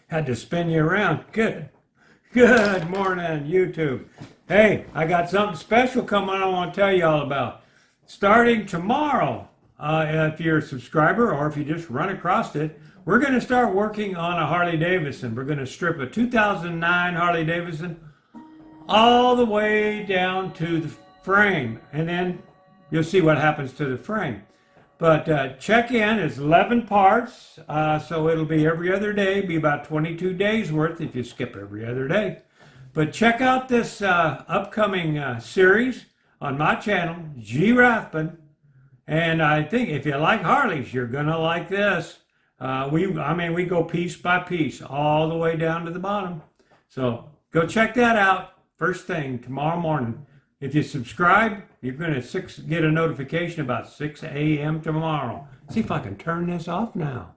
Had to spin you around. Good. Good morning, YouTube. Hey, I got something special coming I want to tell you all about. Starting tomorrow, if you're a subscriber or if you just run across it, we're going to start working on a Harley-Davidson. We're going to strip a 2009 Harley-Davidson all the way down to the frame, and then you'll see what happens to the frame. But check in is 11 parts, so it'll be every other day, be about 22 days worth if you skip every other day. But check out this upcoming series on my channel, G. Rathbun, and I think if you like Harleys, you're gonna like this. We go piece by piece all the way down to the bottom. So go check that out first thing tomorrow morning. If you subscribe, you're going to get a notification about 6 a.m. tomorrow. See if I can turn this off now.